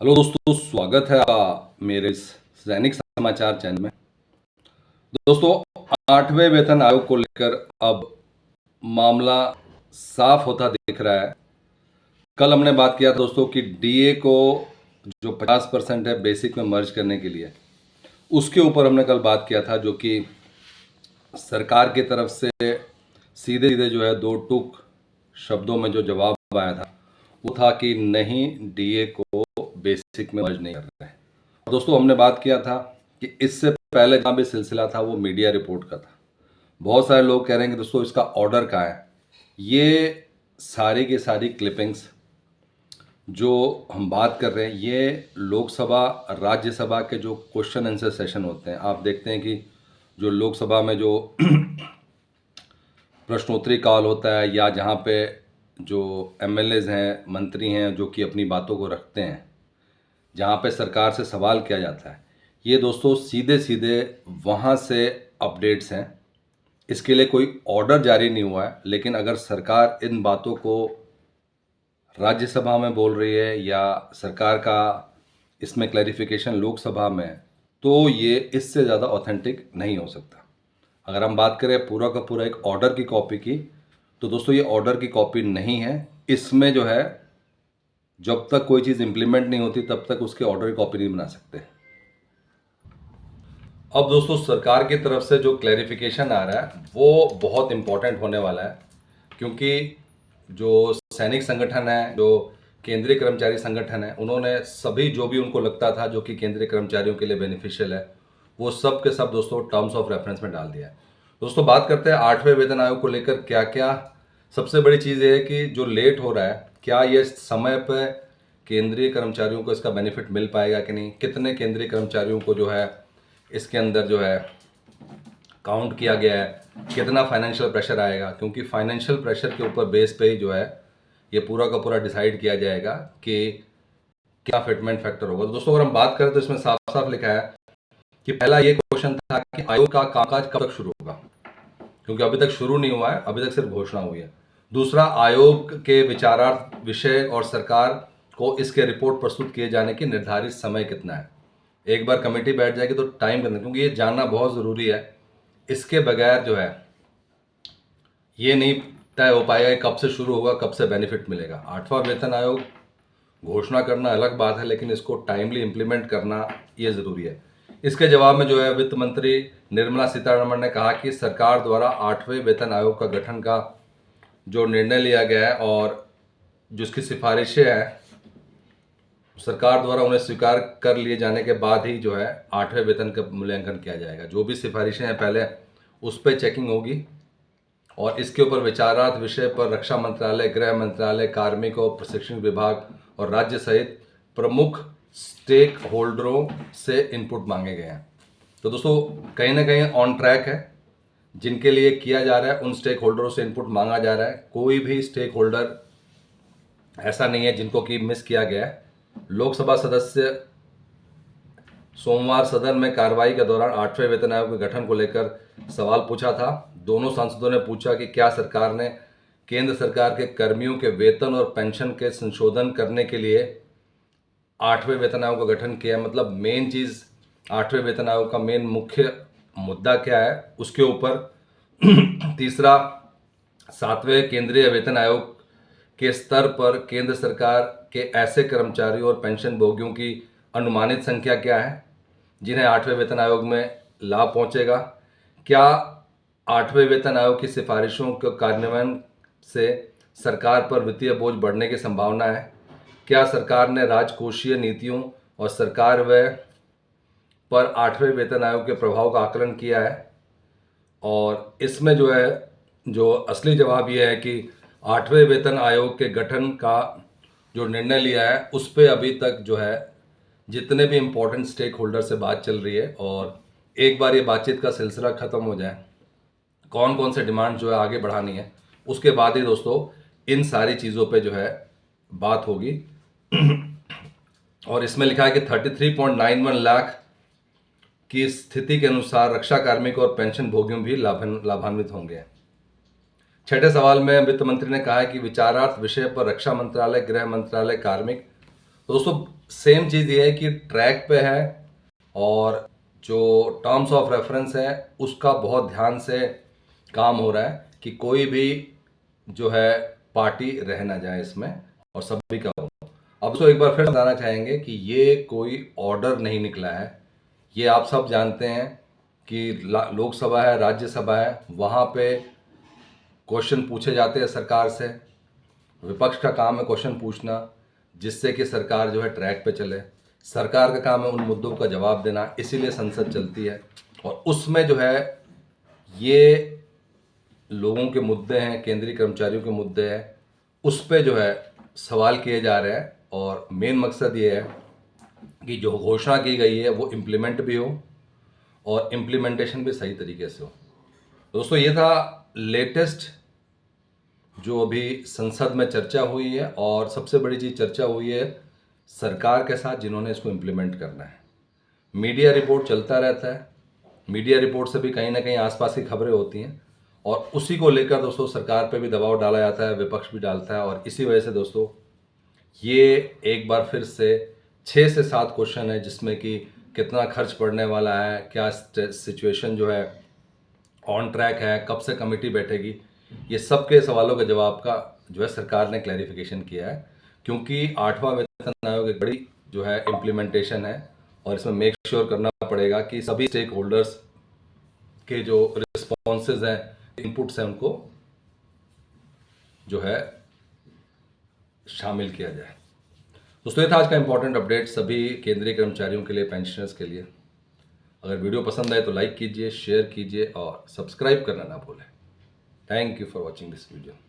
Hello दोस्तों, स्वागत है आपका मेरे इस दैनिक समाचार चैनल में। दोस्तों, 8वें वेतन आयोग को लेकर अब मामला साफ होता दिख रहा है। कल हमने बात किया था दोस्तों कि डीए को जो 50% है बेसिक में मर्ज करने के लिए, उसके ऊपर हमने कल बात किया था, जो कि सरकार की तरफ से सीधे सीधे जो है दो टूक शब्दों में जो जवाब आया था वो था कि नहीं, डीए को बेसिक में मर्ज नहीं कर रहे हैं। दोस्तों, हमने बात किया था कि इससे पहले जहाँ भी सिलसिला था वो मीडिया रिपोर्ट का था। बहुत सारे लोग कह रहे हैं कि दोस्तों इसका ऑर्डर कहाँ है। ये सारी की सारी क्लिपिंग्स जो हम बात कर रहे हैं, ये लोकसभा राज्यसभा के जो क्वेश्चन आंसर सेशन होते हैं, आप देखते हैं कि जो लोकसभा में जो प्रश्नोत्तरी काल होता है, या जहाँ पे जो एमएलएज हैं, मंत्री हैं, जो कि अपनी बातों को रखते हैं, जहाँ पे सरकार से सवाल किया जाता है, ये दोस्तों सीधे सीधे वहाँ से अपडेट्स हैं। इसके लिए कोई ऑर्डर जारी नहीं हुआ है, लेकिन अगर सरकार इन बातों को राज्यसभा में बोल रही है या सरकार का इसमें क्लैरिफिकेशन लोकसभा में है, तो ये इससे ज़्यादा ऑथेंटिक नहीं हो सकता। अगर हम बात करें पूरा का पूरा एक ऑर्डर की कॉपी की, तो दोस्तों ये ऑर्डर की कॉपी नहीं है। इसमें जो है, जब तक कोई चीज़ इंप्लीमेंट नहीं होती तब तक उसके ऑर्डर की कॉपी नहीं बना सकते। अब दोस्तों, सरकार की तरफ से जो क्लैरिफिकेशन आ रहा है वो बहुत इंपॉर्टेंट होने वाला है, क्योंकि जो सैनिक संगठन है, जो केंद्रीय कर्मचारी संगठन है, उन्होंने सभी जो भी उनको लगता था जो कि केंद्रीय कर्मचारियों के लिए बेनिफिशियल है, वो सब के सब दोस्तों टर्म्स ऑफ रेफरेंस में डाल दिया है। दोस्तों, बात करते हैं 8वें वेतन आयोग को लेकर क्या क्या। सबसे बड़ी चीज़ ये है कि जो लेट हो रहा है, क्या ये समय पर केंद्रीय कर्मचारियों को इसका बेनिफिट मिल पाएगा कि नहीं, कितने केंद्रीय कर्मचारियों को जो है इसके अंदर जो है काउंट किया गया है, कितना फाइनेंशियल प्रेशर आएगा, क्योंकि फाइनेंशियल प्रेशर के ऊपर बेस पे ही जो है ये पूरा का पूरा डिसाइड किया जाएगा कि क्या फिटमेंट फैक्टर होगा। तो दोस्तों, अगर हम बात करें तो इसमें साफ साफ लिखा है कि पहला ये क्वेश्चन था कि आयोग का कामकाज कब तक शुरू होगा, क्योंकि अभी तक शुरू नहीं हुआ है, अभी तक सिर्फ घोषणा हुई है। दूसरा, आयोग के विचारार्थ विषय और सरकार को इसके रिपोर्ट प्रस्तुत किए जाने की निर्धारित समय कितना है। एक बार कमेटी बैठ जाएगी तो टाइम कितना, क्योंकि ये जानना बहुत ज़रूरी है। इसके बगैर जो है ये नहीं तय हो पाएगा कि कब से शुरू होगा, कब से बेनिफिट मिलेगा। 8वां वेतन आयोग घोषणा करना अलग बात है, लेकिन इसको टाइमली इम्प्लीमेंट करना ये ज़रूरी है। इसके जवाब में जो है वित्त मंत्री निर्मला सीतारमण ने कहा कि सरकार द्वारा 8वें वेतन आयोग का गठन का जो निर्णय लिया गया है और जिसकी सिफारिशें हैं, सरकार द्वारा उन्हें स्वीकार कर लिए जाने के बाद ही जो है 8वें वेतन का मूल्यांकन किया जाएगा। जो भी सिफारिशें हैं पहले उस पर चेकिंग होगी, और इसके ऊपर विचारार्थ विषय पर रक्षा मंत्रालय, गृह मंत्रालय, कार्मिक और प्रशिक्षण विभाग और राज्य सहित प्रमुख स्टेक होल्डरों से इनपुट मांगे गए हैं। तो दोस्तों, कहीं ना कहीं ऑन ट्रैक है। जिनके लिए किया जा रहा है उन स्टेक होल्डरों से इनपुट मांगा जा रहा है। कोई भी स्टेक होल्डर ऐसा नहीं है जिनको कि मिस किया गया है। लोकसभा सदस्य सोमवार सदन में कार्रवाई के दौरान 8वें वेतन आयोग के गठन को लेकर सवाल पूछा था। दोनों सांसदों ने पूछा कि क्या सरकार ने केंद्र सरकार के कर्मियों के वेतन और पेंशन के संशोधन करने के लिए 8वें वेतन आयोग का गठन किया। मतलब मेन चीज़, 8वें वेतन आयोग का मेन मुख्य मुद्दा क्या है उसके ऊपर। तीसरा, 7वें केंद्रीय वेतन आयोग के स्तर पर केंद्र सरकार के ऐसे कर्मचारियों और पेंशन भोगियों की अनुमानित संख्या क्या है जिन्हें 8वें वेतन आयोग में लाभ पहुंचेगा। क्या 8वें वेतन आयोग की सिफारिशों के कार्यान्वयन से सरकार पर वित्तीय बोझ बढ़ने की संभावना है। क्या सरकार ने राजकोषीय नीतियों और सरकार व्यय पर 8वें वेतन आयोग के प्रभाव का आकलन किया है। और इसमें जो है, जो असली जवाब ये है कि 8वें वेतन आयोग के गठन का जो निर्णय लिया है उस पर अभी तक जो है जितने भी इम्पोर्टेंट स्टेक होल्डर से बात चल रही है, और एक बार ये बातचीत का सिलसिला ख़त्म हो जाए, कौन कौन से डिमांड जो है आगे बढ़ानी है, उसके बाद ही दोस्तों इन सारी चीज़ों पे जो है बात होगी। और इसमें लिखा है कि 33.91 लाख की स्थिति के अनुसार रक्षा कार्मिक और पेंशन भोगियों भी लाभान्वित होंगे। छठे सवाल में वित्त मंत्री ने कहा है कि विचारार्थ विषय पर रक्षा मंत्रालय, गृह मंत्रालय, कार्मिक। तो दोस्तों, सेम चीज़ ये है कि ट्रैक पे है और जो टर्म्स ऑफ रेफरेंस है उसका बहुत ध्यान से काम हो रहा है कि कोई भी जो है पार्टी रह ना जाए इसमें और सभी का हो। अब तो एक बार फिर बताना चाहेंगे कि ये कोई ऑर्डर नहीं निकला है। ये आप सब जानते हैं कि लोकसभा है, राज्यसभा है, वहाँ पे क्वेश्चन पूछे जाते हैं सरकार से। विपक्ष का काम है क्वेश्चन पूछना जिससे कि सरकार जो है ट्रैक पे चले। सरकार का काम है उन मुद्दों का जवाब देना, इसीलिए संसद चलती है। और उसमें जो है ये लोगों के मुद्दे हैं, केंद्रीय कर्मचारियों के मुद्दे हैं, उस पे जो है सवाल किए जा रहे हैं। और मेन मकसद ये है कि जो घोषणा की गई है वो इम्प्लीमेंट भी हो और इम्प्लीमेंटेशन भी सही तरीके से हो। दोस्तों, ये था लेटेस्ट जो अभी संसद में चर्चा हुई है। और सबसे बड़ी चीज़ चर्चा हुई है सरकार के साथ जिन्होंने इसको इम्प्लीमेंट करना है। मीडिया रिपोर्ट चलता रहता है, मीडिया रिपोर्ट से भी कहीं ना कहीं आसपास की खबरें होती हैं और उसी को लेकर दोस्तों सरकार पे भी दबाव डाला जाता है, विपक्ष भी डालता है। और इसी वजह से दोस्तों ये एक बार फिर से 6 से 7 क्वेश्चन है जिसमें कि कितना खर्च पड़ने वाला है, क्या सिचुएशन जो है ऑन ट्रैक है, कब से कमेटी बैठेगी, ये सब के सवालों के जवाब का जो है सरकार ने क्लैरिफिकेशन किया है। क्योंकि 8वां वेतन आयोग एक बड़ी जो है इम्प्लीमेंटेशन है और इसमें मेक श्योर करना पड़ेगा कि सभी स्टेक होल्डर्स के जो रिस्पॉन्सेज हैं, इनपुट्स हैं, उनको जो है शामिल किया जाए। दोस्तों, ये था आज का इंपॉर्टेंट अपडेट सभी केंद्रीय कर्मचारियों के लिए, पेंशनर्स के लिए। अगर वीडियो पसंद आए तो लाइक कीजिए, शेयर कीजिए और सब्सक्राइब करना ना भूलें। Thank you for watching this video.